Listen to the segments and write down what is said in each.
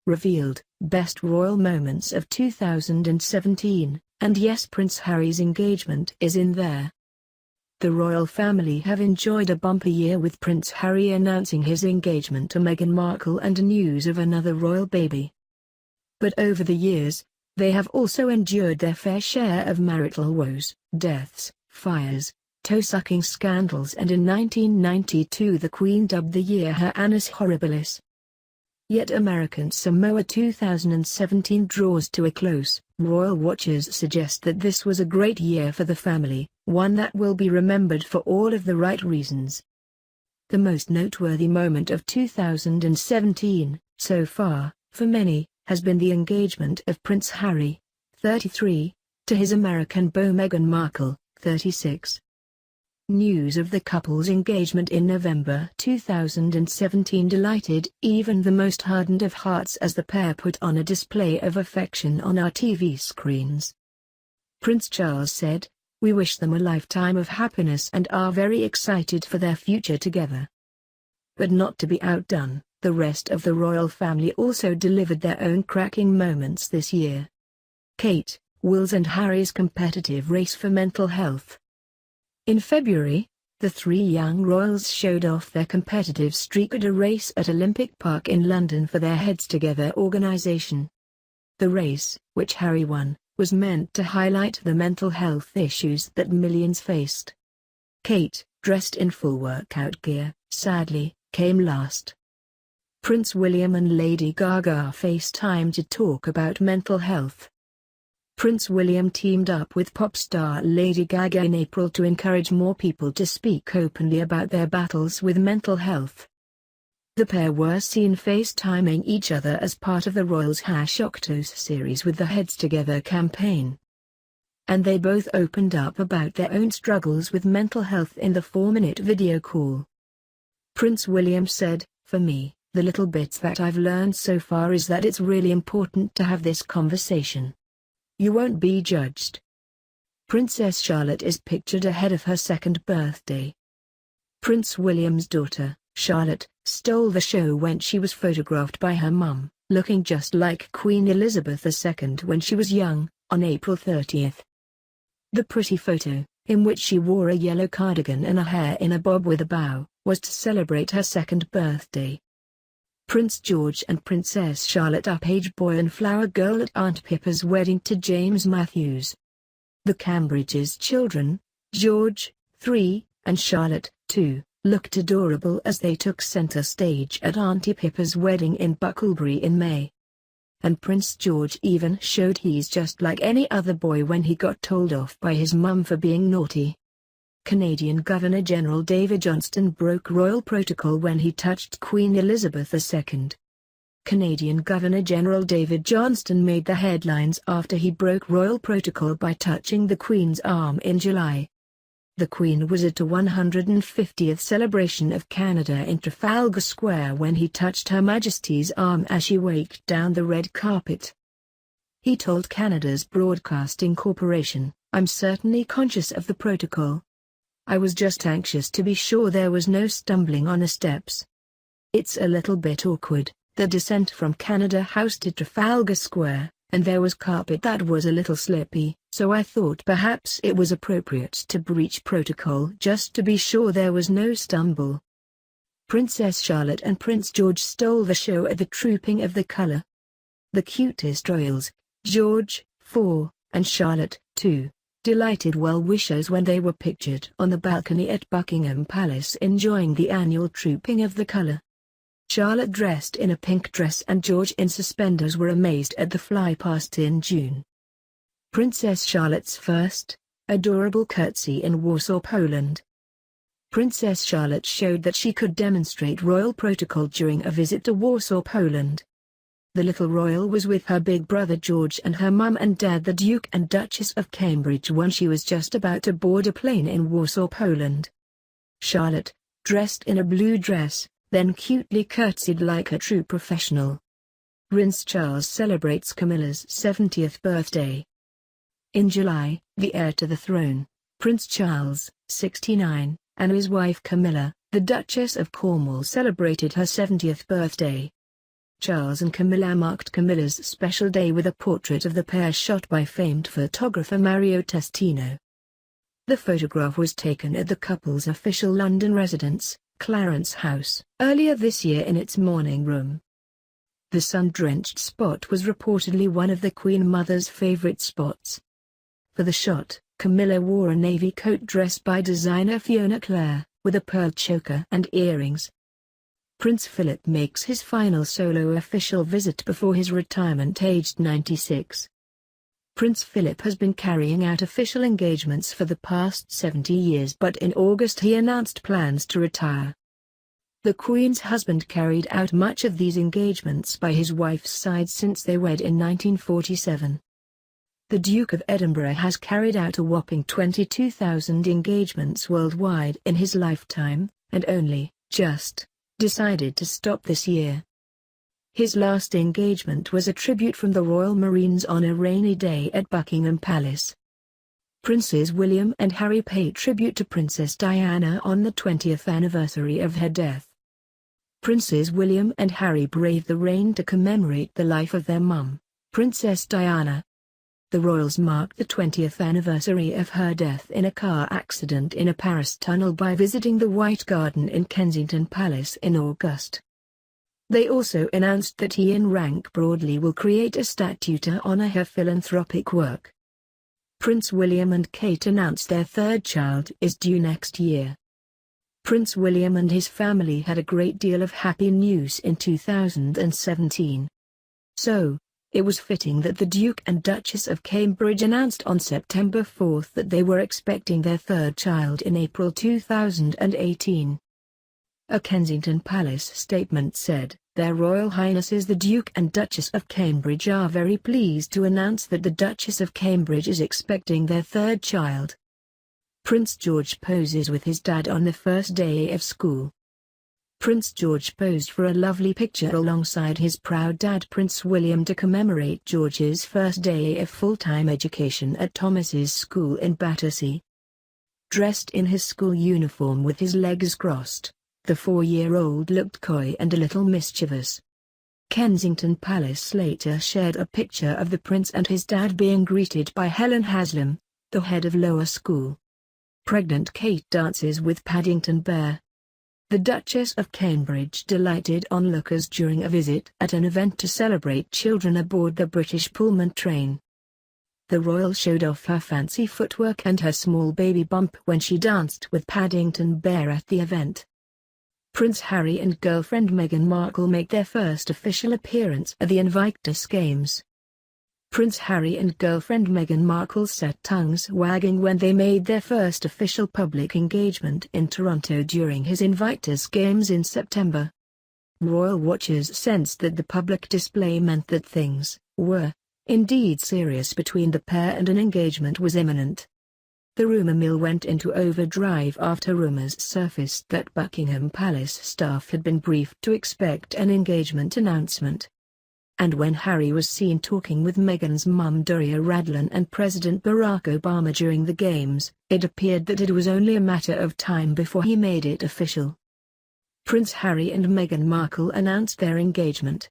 revealed Best Royal Moments of 2017, and yes, Prince Harry's engagement is in there. The royal family have enjoyed a bumper year, with Prince Harry announcing his engagement to Meghan Markle and news of another royal baby. But over the years, they have also endured their fair share of marital woes, deaths, fires, toe-sucking scandals, and in 1992 the Queen dubbed the year her annus horribilis. Yet American Samoa 2017 draws to a close. Royal watchers suggest that this was a great year for the family, one that will be remembered for all of the right reasons. The most noteworthy moment of 2017, so far, for many, has been the engagement of Prince Harry, 33, to his American beau Meghan Markle, 36. News of the couple's engagement in November 2017 delighted even the most hardened of hearts as the pair put on a display of affection on our TV screens. Prince Charles said, "We wish them a lifetime of happiness and are very excited for their future together." But not to be outdone, the rest of the royal family also delivered their own cracking moments this year. Kate, Will's and Harry's competitive race for mental health. In February, the three young royals showed off their competitive streak at a race at Olympic Park in London for their Heads Together organisation. The race, which Harry won, was meant to highlight the mental health issues that millions faced. Kate, dressed in full workout gear, sadly, came last. Prince William and Lady Gaga FaceTimed to talk about mental health. Prince William teamed up with pop star Lady Gaga in April to encourage more people to speak openly about their battles with mental health. The pair were seen FaceTiming each other as part of the Royals' Octos series with the Heads Together campaign. And they both opened up about their own struggles with mental health in the 4-minute video call. Prince William said, "For me, the little bits that I've learned so far is that it's really important to have this conversation. You won't be judged." Princess Charlotte is pictured ahead of her second birthday. Prince William's daughter, Charlotte, stole the show when she was photographed by her mum, looking just like Queen Elizabeth II when she was young, on April 30th. The pretty photo, in which she wore a yellow cardigan and a hair in a bob with a bow, was to celebrate her second birthday. Prince George and Princess Charlotte are page boy and flower girl at Aunt Pippa's wedding to James Matthews. The Cambridge's children, George, 3, and Charlotte, 2, looked adorable as they took center stage at Auntie Pippa's wedding in Bucklebury in May. And Prince George even showed he's just like any other boy when he got told off by his mum for being naughty. Canadian Governor-General David Johnston broke royal protocol when he touched Queen Elizabeth II. Canadian Governor-General David Johnston made the headlines after he broke royal protocol by touching the Queen's arm in July. The Queen was at a 150th celebration of Canada in Trafalgar Square when he touched Her Majesty's arm as she walked down the red carpet. He told Canada's Broadcasting Corporation, "I'm certainly conscious of the protocol. I was just anxious to be sure there was no stumbling on the steps. It's a little bit awkward, the descent from Canada House to Trafalgar Square, and there was carpet that was a little slippy, so I thought perhaps it was appropriate to breach protocol just to be sure there was no stumble." Princess Charlotte and Prince George stole the show at the Trooping of the Colour. The cutest royals, George, 4, and Charlotte, 2. delighted well-wishers when they were pictured on the balcony at Buckingham Palace enjoying the annual Trooping of the Colour. Charlotte dressed in a pink dress and George in suspenders were amazed at the fly-past in June. Princess Charlotte's first, adorable curtsy in Warsaw, Poland. Princess Charlotte showed that she could demonstrate royal protocol during a visit to Warsaw, Poland. The little royal was with her big brother George and her mum and dad the Duke and Duchess of Cambridge when she was just about to board a plane in Warsaw, Poland. Charlotte, dressed in a blue dress, then cutely curtsied like a true professional. Prince Charles celebrates Camilla's 70th birthday. In July, the heir to the throne, Prince Charles, 69, and his wife Camilla, the Duchess of Cornwall celebrated her 70th birthday. Charles and Camilla marked Camilla's special day with a portrait of the pair shot by famed photographer Mario Testino. The photograph was taken at the couple's official London residence, Clarence House, earlier this year in its morning room. The sun-drenched spot was reportedly one of the Queen Mother's favourite spots. For the shot, Camilla wore a navy coat dress by designer Fiona Clare, with a pearl choker and earrings. Prince Philip makes his final solo official visit before his retirement aged 96. Prince Philip has been carrying out official engagements for the past 70 years, but in August he announced plans to retire. The Queen's husband carried out much of these engagements by his wife's side since they wed in 1947. The Duke of Edinburgh has carried out a whopping 22,000 engagements worldwide in his lifetime, and only just decided to stop this year. His last engagement was a tribute from the Royal Marines on a rainy day at Buckingham Palace. Princes William and Harry pay tribute to Princess Diana on the 20th anniversary of her death. Princes William and Harry braved the rain to commemorate the life of their mum, Princess Diana. The royals marked the 20th anniversary of her death in a car accident in a Paris tunnel by visiting the White Garden in Kensington Palace in August. They also announced that he and Rank Broadley will create a statue to honor her philanthropic work. Prince William and Kate announced their third child is due next year. Prince William and his family had a great deal of happy news in 2017. So, it was fitting that the Duke and Duchess of Cambridge announced on September 4 that they were expecting their third child in April 2018. A Kensington Palace statement said, "Their Royal Highnesses the Duke and Duchess of Cambridge are very pleased to announce that the Duchess of Cambridge is expecting their third child." Prince George poses with his dad on the first day of school. Prince George posed for a lovely picture alongside his proud dad Prince William to commemorate George's first day of full-time education at Thomas's school in Battersea. Dressed in his school uniform with his legs crossed, the 4-year-old looked coy and a little mischievous. Kensington Palace later shared a picture of the prince and his dad being greeted by Helen Haslam, the head of lower school. Pregnant Kate dances with Paddington Bear. The Duchess of Cambridge delighted onlookers during a visit at an event to celebrate children aboard the British Pullman train. The royal showed off her fancy footwork and her small baby bump when she danced with Paddington Bear at the event. Prince Harry and girlfriend Meghan Markle make their first official appearance at the Invictus Games. Prince Harry and girlfriend Meghan Markle set tongues wagging when they made their first official public engagement in Toronto during his Invictus Games in September. Royal watchers sensed that the public display meant that things were indeed serious between the pair and an engagement was imminent. The rumour mill went into overdrive after rumours surfaced that Buckingham Palace staff had been briefed to expect an engagement announcement. And when Harry was seen talking with Meghan's mum Doria Radlin and President Barack Obama during the Games, it appeared that it was only a matter of time before he made it official. Prince Harry and Meghan Markle announced their engagement.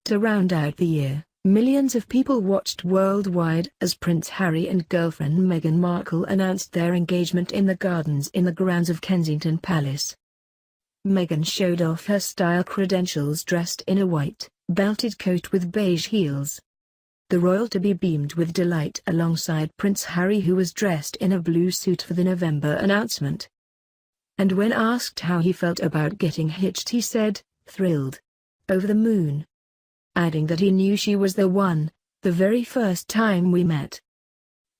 To round out the year, millions of people watched worldwide as Prince Harry and girlfriend Meghan Markle announced their engagement in the gardens in the grounds of Kensington Palace. Meghan showed off her style credentials dressed in a white, belted coat with beige heels. The royal-to-be beamed with delight alongside Prince Harry, who was dressed in a blue suit for the November announcement. And when asked how he felt about getting hitched, he said, "Thrilled. Over the moon." Adding that he knew she was the one, the very first time we met.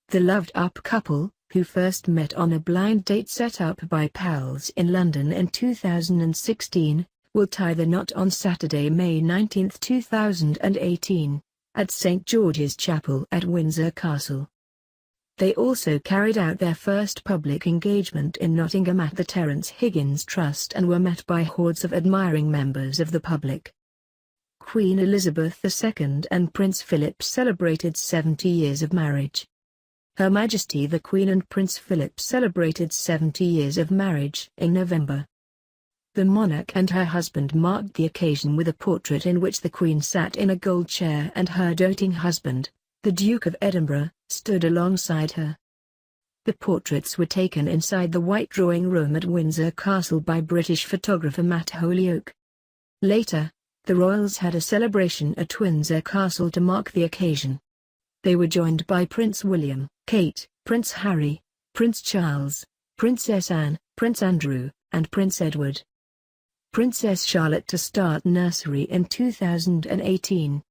The loved-up couple, who first met on a blind date set up by pals in London in 2016, will tie the knot on Saturday, May 19, 2018, at St. George's Chapel at Windsor Castle. They also carried out their first public engagement in Nottingham at the Terence Higgins Trust and were met by hordes of admiring members of the public. Queen Elizabeth II and Prince Philip celebrated 70 years of marriage. Her Majesty the Queen and Prince Philip celebrated 70 years of marriage in November. The monarch and her husband marked the occasion with a portrait in which the Queen sat in a gold chair and her doting husband, the Duke of Edinburgh, stood alongside her. The portraits were taken inside the White Drawing Room at Windsor Castle by British photographer Matt Holyoke. Later, the royals had a celebration at Windsor Castle to mark the occasion. They were joined by Prince William, Kate, Prince Harry, Prince Charles, Princess Anne, Prince Andrew, and Prince Edward. Princess Charlotte to start nursery in 2018.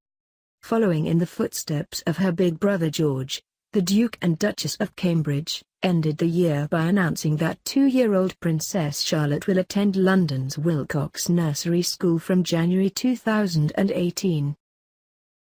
Following in the footsteps of her big brother George, the Duke and Duchess of Cambridge ended the year by announcing that 2-year-old Princess Charlotte will attend London's Wilcox Nursery School from January 2018.